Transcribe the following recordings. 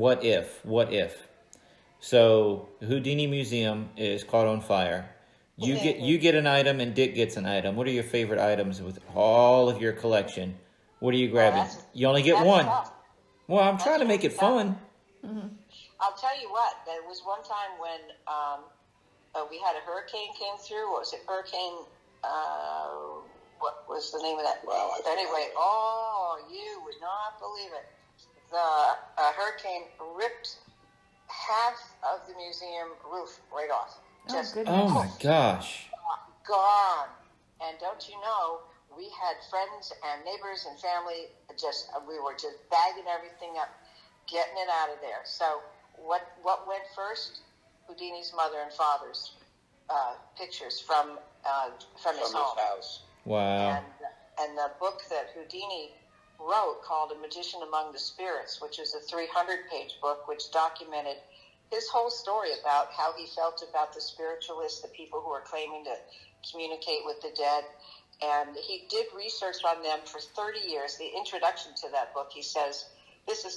what if? What if? So Houdini Museum is caught on fire. You get an item and Dick gets an item. What are your favorite items with all of your collection? What are you Well, grabbing? You only get that's one. tough. Well, I'm trying That's to make it tough. fun. I'll tell you what. There was one time when we had a hurricane came through. What was it? Hurricane. What was the name of that? Well, Anyway, you would not believe it. The hurricane ripped half of the museum roof right off. Just Oh my gosh. gone. And don't you know, we had friends and neighbors and family. We were just bagging everything up, getting it out of there. So what went first? Houdini's mother and father's pictures from his home. house. Wow. And the book that Houdini wrote called A Magician Among the Spirits, which is a 300-page book which documented his whole story about how he felt about the spiritualists, the people who were claiming to communicate with the dead. And he did research on them for 30 years. The introduction to that book, he says, this is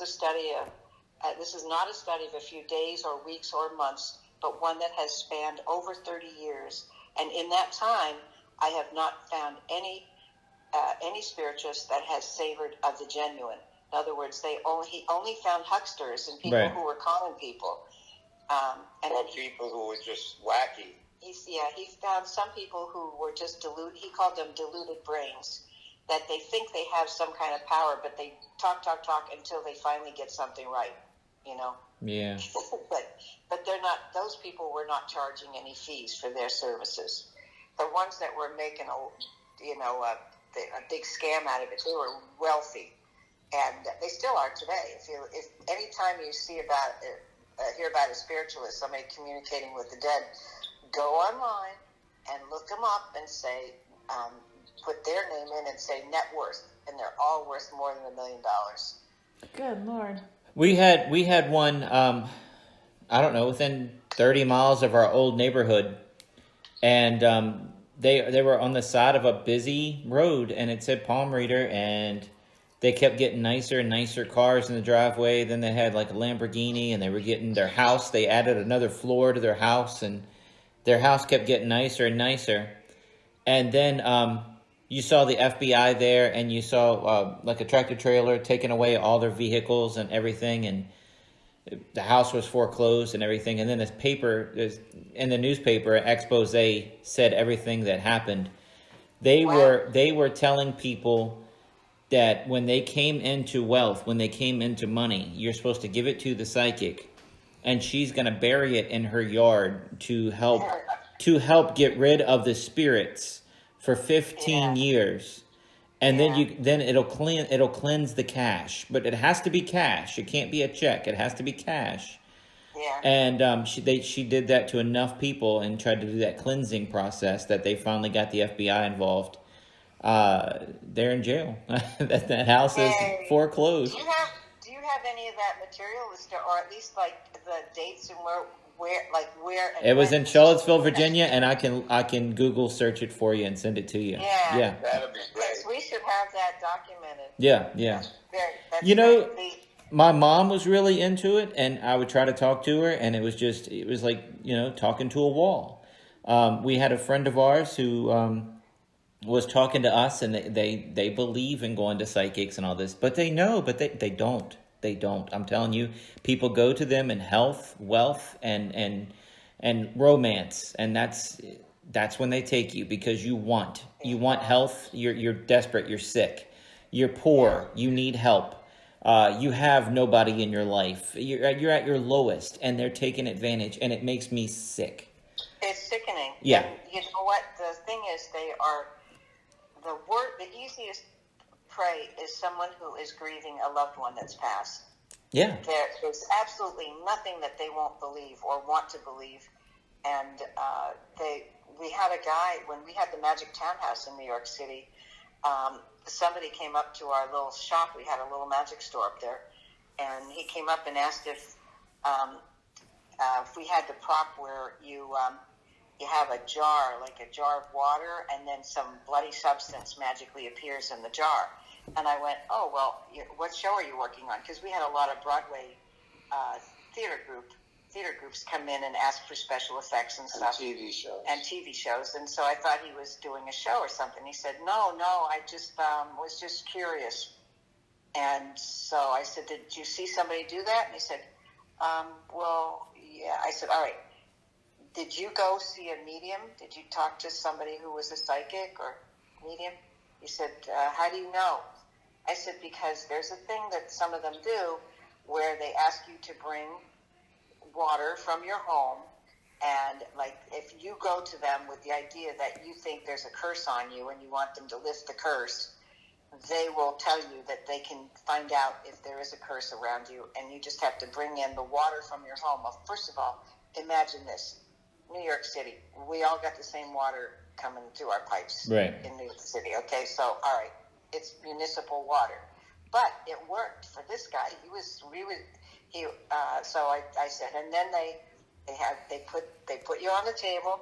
not a study of a few days or weeks or months, but one that has spanned over 30 years. And in that time, I have not found any spiritualist that has savored of the genuine. In other words, he only found hucksters and people who were common people. Or people who were just wacky. He found some people who were just deluded. He called them deluded brains, that they think they have some kind of power, but they talk until they finally get something right, you know? Yeah. but they're not, those people were not charging any fees for their services. The ones that were making a big scam out of it, they were wealthy. And they still are today. If anytime you hear about a spiritualist, somebody communicating with the dead, go online and look them up and say, put their name in and say net worth, and they're all worth more than $1 million. Good Lord. We had one, I don't know, within 30 miles of our old neighborhood, and they were on the side of a busy road, and it said palm reader, and they kept getting nicer and nicer cars in the driveway. Then they had like a Lamborghini, and they were getting their house. They added another floor to their house, and their house kept getting nicer and nicer. And then you saw the FBI there, and you saw like a tractor trailer taking away all their vehicles and everything, and the house was foreclosed and everything. And then this paper, in the newspaper, expose said everything that happened. They were telling people that when they came into wealth, when they came into money, you're supposed to give it to the psychic, and she's going to bury it in her yard to help get rid of the spirits for 15 years. And then it'll cleanse the cash, but it has to be cash. It can't be a check. It has to be cash. Yeah. And she did that to enough people and tried to do that cleansing process that they finally got the FBI involved. They're in jail. that house is foreclosed. Do you have any of that material, or at least like the dates and where? And it was in Charlottesville, Virginia, and I can Google search it for you and send it to you. Yeah. That'd be great. We should have that documented. Yeah. That's my mom was really into it, and I would try to talk to her, and it was like, talking to a wall. We had a friend of ours who was talking to us, and they believe in going to psychics and all this, but they don't. They don't. I'm telling you, people go to them in health, wealth, and romance, and that's when they take you, because you want health. You're desperate. You're sick. You're poor. You need help. You have nobody in your life. You're at your lowest, and they're taking advantage, and it makes me sick. It's sickening. Yeah. And you know what? The thing is, they are the easiest prey is someone who is grieving a loved one that's passed. Yeah. There's absolutely nothing that they won't believe or want to believe. And we had a guy, when we had the Magic Townhouse in New York City, somebody came up to our little shop. We had a little magic store up there. And he came up and asked if we had the prop where you have a jar, like a jar of water, and then some bloody substance magically appears in the jar. And I went, oh, well, what show are you working on? Because we had a lot of Broadway theater groups come in and ask for special effects and stuff. And TV shows. And so I thought he was doing a show or something. He said, no, I just was just curious. And so I said, did you see somebody do that? And he said, well, yeah. I said, all right. Did you go see a medium? Did you talk to somebody who was a psychic or medium? He said, how do you know? I said, because there's a thing that some of them do where they ask you to bring water from your home, and like if you go to them with the idea that you think there's a curse on you and you want them to lift the curse, they will tell you that they can find out if there is a curse around you, and you just have to bring in the water from your home. Well, first of all, imagine this. New York City, we all got the same water coming through our pipes right. in New York City. Okay, so all right, it's municipal water, but it worked for this guy. So I said, and then they put you on the table.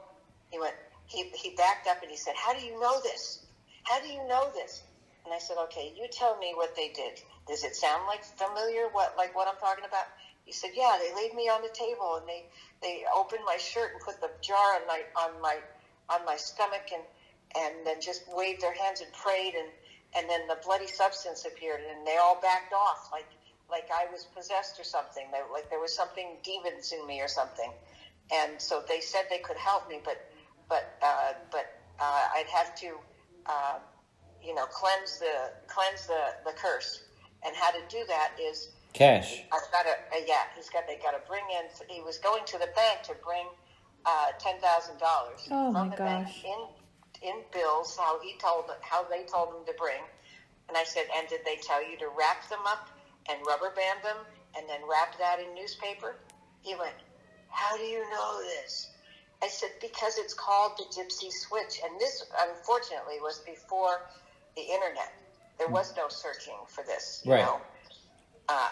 He backed up and he said, how do you know this? How do you know this? And I said, okay, you tell me what they did. Does it sound like familiar? What I'm talking about? He said, yeah, they laid me on the table and they opened my shirt and put the jar on my stomach and then just waved their hands and prayed, and then the bloody substance appeared and they all backed off like I was possessed or something, like there was something demons in me or something. And so they said they could help me, but I'd have to cleanse the curse. And how to do that is cash. They got to bring in. He was going to the bank to bring $10,000 Oh from my the bank gosh. in bills. How they told him to bring. And I said, and did they tell you to wrap them up and rubber band them and then wrap that in newspaper? He went, how do you know this? I said, because it's called the Gypsy Switch. And this, unfortunately, was before the internet. There was no searching for this, you right. know,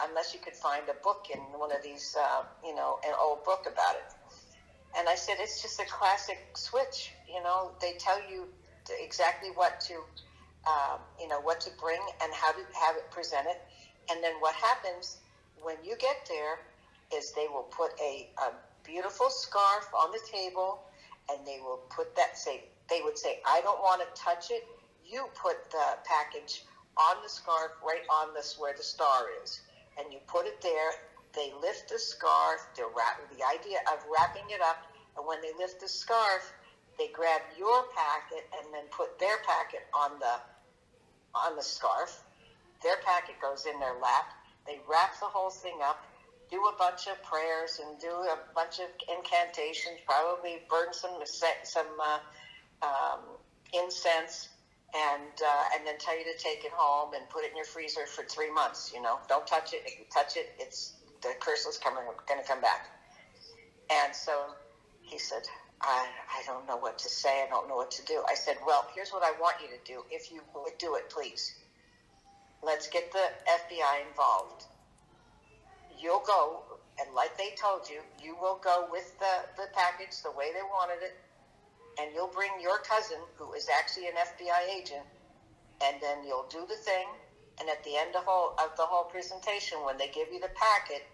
unless you could find a book in one of these, an old book about it. And I said, it's just a classic switch. You know, they tell you exactly what to bring and how to have it presented. And then what happens when you get there is they will put a beautiful scarf on the table, and they will put they would say, I don't want to touch it. You put the package on the scarf right on where the star is, and you put it there. They lift the scarf. The idea of wrapping it up, and when they lift the scarf, they grab your packet and then put their packet on the scarf. Their packet goes in their lap. They wrap the whole thing up, do a bunch of prayers and do a bunch of incantations, probably burn some incense, and then tell you to take it home and put it in your freezer for 3 months. You know, don't touch it. If you touch it, the curse is going to come back. And so he said, I don't know what to say. I don't know what to do. I said, well, here's what I want you to do. If you would do it, please. Let's get the FBI involved. You'll go, and like they told you, you will go with the package the way they wanted it, and you'll bring your cousin, who is actually an FBI agent, and then you'll do the thing, and at the end of the whole presentation, when they give you the packet,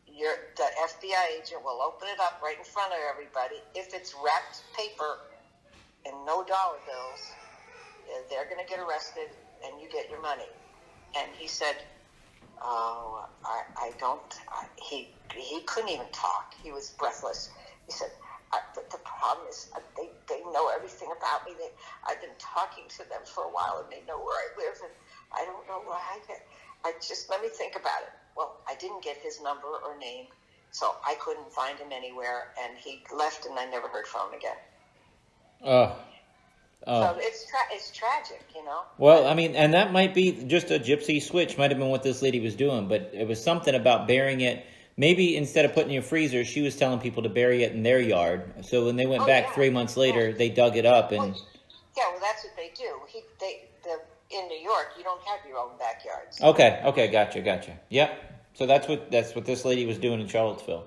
the FBI agent will open it up right in front of everybody. If it's wrapped paper and no dollar bills, they're going to get arrested, and you get your money. And he said, oh, he couldn't even talk. He was breathless. He said, but the problem is they know everything about me. I've been talking to them for a while, and they know where I live, and I don't know where let me think about it. Well, I didn't get his number or name, so I couldn't find him anywhere, and he left, and I never heard from him again. So it's tragic, you know. Well, I mean, and that might be just a gypsy switch. Might have been what this lady was doing, but it was something about burying it. Maybe instead of putting it in your freezer, she was telling people to bury it in their yard. So when they went back 3 months later, they dug it up and. Well, that's what they do. In New York, you don't have your own backyards. Okay, gotcha. Yep. So that's what this lady was doing in Charlottesville.